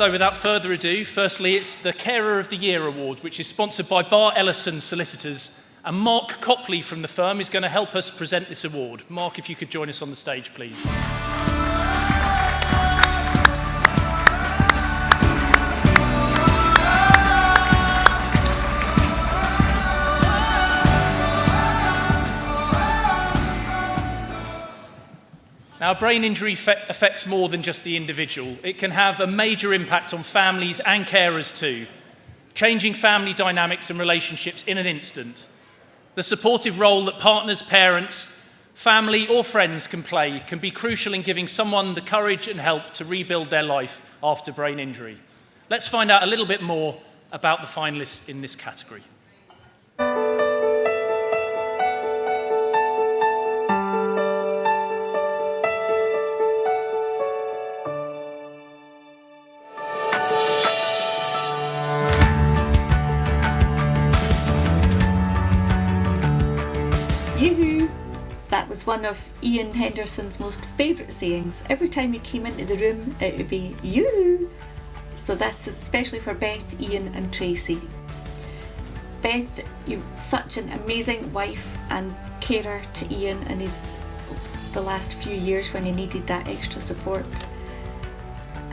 So without further ado, firstly, it's the Carer of the Year Award, which is sponsored by Barr, Ellison, Solicitors, and Mark Cockley from the firm is going to help us present this award. Mark, if you could join us on the stage, please. Now, brain injury affects more than just the individual. It can have a major impact on families and carers too, changing family dynamics and relationships in an instant. The supportive role that partners, parents, family or friends can play can be crucial in giving someone the courage and help to rebuild their life after brain injury. Let's find out a little bit more about the finalists in this category. Yoo-hoo! That was one of Ian Henderson's most favourite sayings. Every time he came into the room, it would be yoo-hoo! So that's especially for Beth, Ian and Tracy. Beth, you're such an amazing wife and carer to Ian in the last few years when he needed that extra support.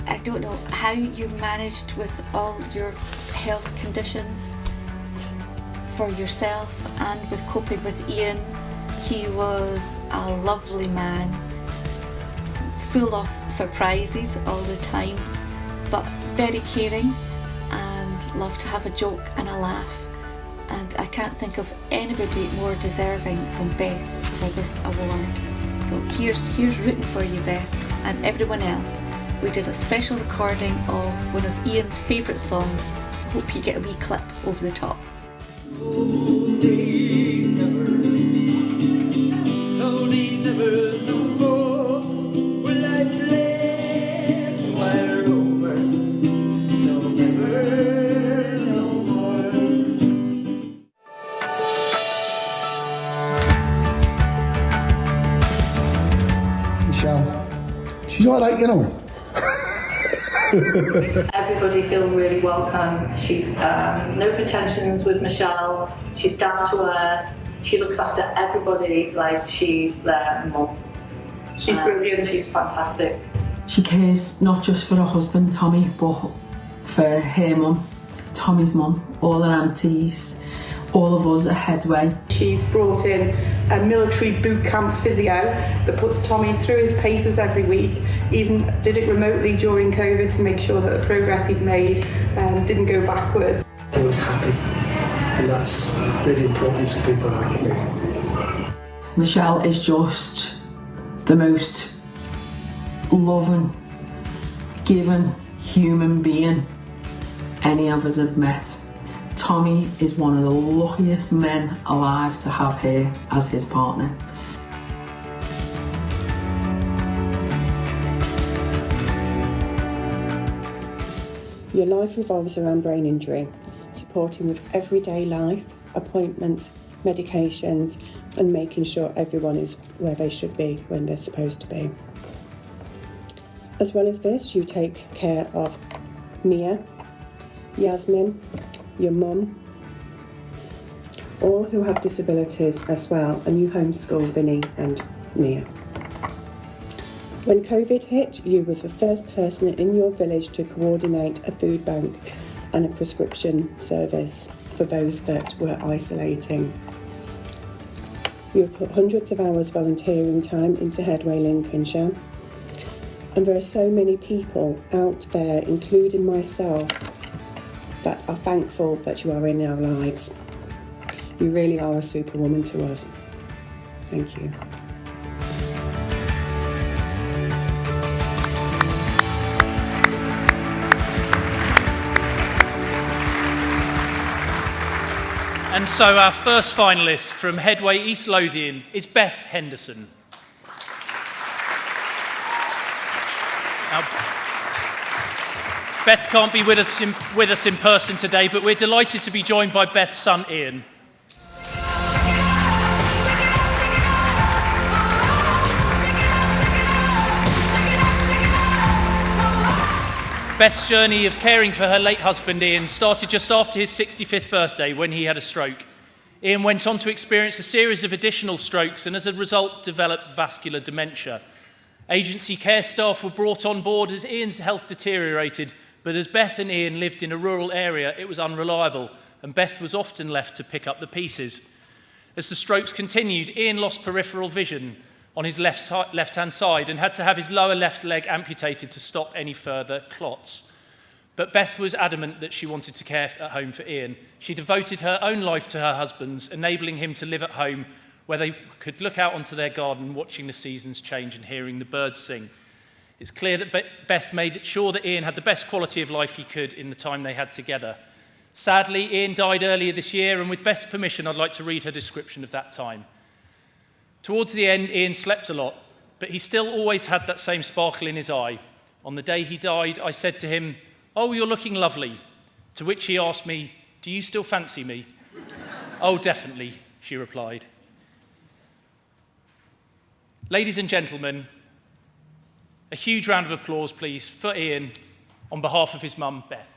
I don't know how you managed with all your health conditions for yourself and with coping with Ian. He was a lovely man, full of surprises all the time, but very caring and loved to have a joke and a laugh. And I can't think of anybody more deserving than Beth for this award. So here's rooting for you, Beth, and everyone else. We did a special recording of one of Ian's favourite songs, so hope you get a wee clip over the top. Michelle, she's alright, you know. Everybody feel really welcome. She's no pretensions with Michelle. She's down to earth. She looks after everybody like she's their mum. She's brilliant. She's fantastic. She cares not just for her husband Tommy, but for her mum, Tommy's mum, all her aunties, all of us at Headway. She's brought in a military boot camp physio that puts Tommy through his paces every week, even did it remotely during COVID to make sure that the progress he'd made didn't go backwards. I was happy, and that's really important to people like me. Michelle is just the most loving, giving human being any of us have met. Tommy is one of the luckiest men alive to have her as his partner. Your life revolves around brain injury, supporting with everyday life, appointments, medications, and making sure everyone is where they should be when they're supposed to be. As well as this, you take care of Mia, Yasmin, your mum, all who have disabilities as well, and you homeschool Vinny and Mia. When COVID hit, you was the first person in your village to coordinate a food bank and a prescription service for those that were isolating. You've put hundreds of hours volunteering time into Headway, Lincolnshire, and there are so many people out there, including myself, that are thankful that you are in our lives. You really are a superwoman to us. Thank you. And so our first finalist from Headway East Lothian is Beth Henderson. Now, Beth can't be with us in person today, but we're delighted to be joined by Beth's son, Ian. Beth's journey of caring for her late husband Ian started just after his 65th birthday when he had a stroke. Ian went on to experience a series of additional strokes and as a result developed vascular dementia. Agency care staff were brought on board as Ian's health deteriorated, but as Beth and Ian lived in a rural area, it was unreliable, and Beth was often left to pick up the pieces. As the strokes continued, Ian lost peripheral vision on his left-hand side and had to have his lower left leg amputated to stop any further clots. But Beth was adamant that she wanted to care at home for Ian. She devoted her own life to her husband's, enabling him to live at home where they could look out onto their garden, watching the seasons change and hearing the birds sing. It's clear that Beth made sure that Ian had the best quality of life he could in the time they had together. Sadly, Ian died earlier this year, and with Beth's permission, I'd like to read her description of that time. Towards the end, Ian slept a lot, but he still always had that same sparkle in his eye. On the day he died, I said to him, "Oh, you're looking lovely." To which he asked me, "Do you still fancy me?" "Oh, definitely," she replied. Ladies and gentlemen, a huge round of applause, please, for Ian on behalf of his mum, Beth.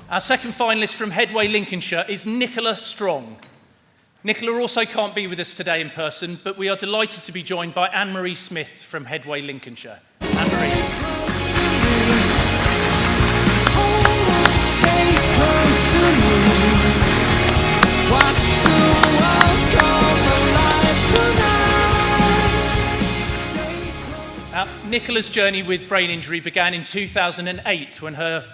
Our second finalist from Headway, Lincolnshire is Nicola Strong. Nicola also can't be with us today in person, but we are delighted to be joined by Anne-Marie Smith from Headway, Lincolnshire. Anne-Marie. Nicola's journey with brain injury began in 2008 when her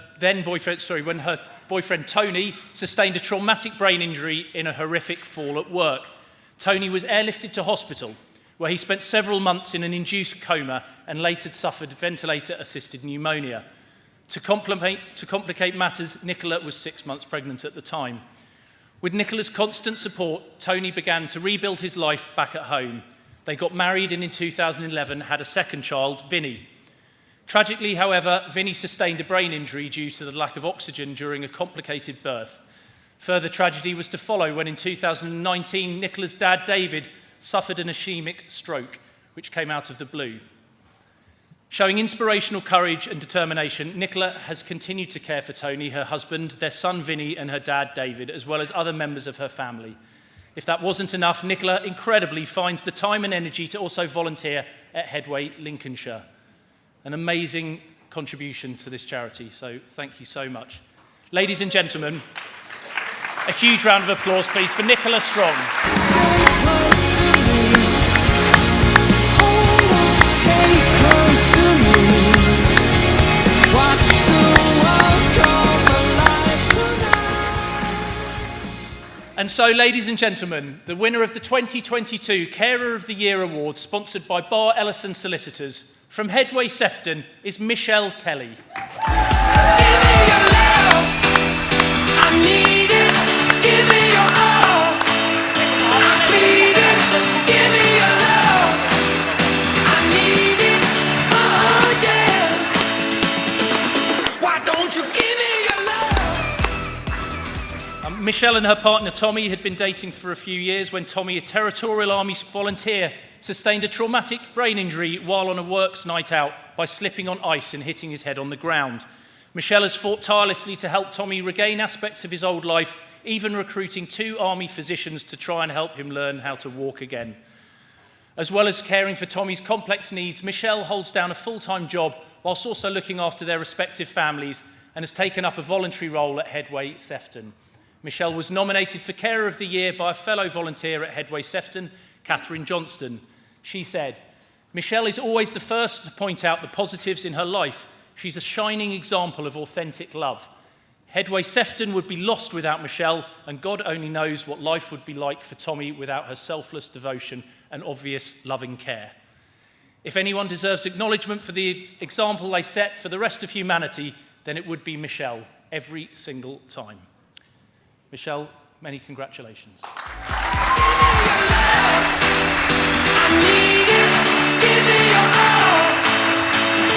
boyfriend Tony sustained a traumatic brain injury in a horrific fall at work. Tony was airlifted to hospital, where he spent several months in an induced coma and later suffered ventilator-assisted pneumonia. To complicate matters, Nicola was 6 months pregnant at the time. With Nicola's constant support, Tony began to rebuild his life back at home. They got married and in 2011 had a second child, Vinny. Tragically, however, Vinny sustained a brain injury due to the lack of oxygen during a complicated birth. Further tragedy was to follow when in 2019, Nicola's dad, David, suffered an ischemic stroke, which came out of the blue. Showing inspirational courage and determination, Nicola has continued to care for Tony, her husband, their son Vinny, and her dad, David, as well as other members of her family. If that wasn't enough, Nicola incredibly finds the time and energy to also volunteer at Headway, Lincolnshire. An amazing contribution to this charity, so thank you so much. Ladies and gentlemen, a huge round of applause, please, for Nicola Strong. And so, ladies and gentlemen, the winner of the 2022 Carer of the Year Award, sponsored by Barr, Ellison Solicitors, from Headway Sefton, is Michelle Kelly. Give me your love, I need it, give me your all, I need it, give me your love, I need it, oh yeah, why don't you give me your love? Michelle and her partner Tommy had been dating for a few years when Tommy, a Territorial Army volunteer, sustained a traumatic brain injury while on a works night out by slipping on ice and hitting his head on the ground. Michelle has fought tirelessly to help Tommy regain aspects of his old life, even recruiting 2 Army physicians to try and help him learn how to walk again. As well as caring for Tommy's complex needs, Michelle holds down a full-time job whilst also looking after their respective families and has taken up a voluntary role at Headway Sefton. Michelle was nominated for Carer of the Year by a fellow volunteer at Headway Sefton, Catherine Johnston. She said, "Michelle is always the first to point out the positives in her life. She's a shining example of authentic love. Headway Sefton would be lost without Michelle, and God only knows what life would be like for Tommy without her selfless devotion and obvious loving care. If anyone deserves acknowledgement for the example they set for the rest of humanity, then it would be Michelle, every single time." Michelle, many congratulations. I need it, give me your all,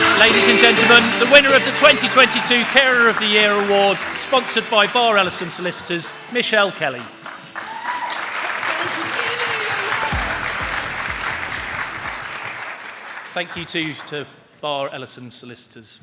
I Ladies and gentlemen, the winner of the 2022 Carer of the Year Award, sponsored by Barr, Ellison Solicitors, Michelle Kelly. Thank you to Barr, Ellison Solicitors.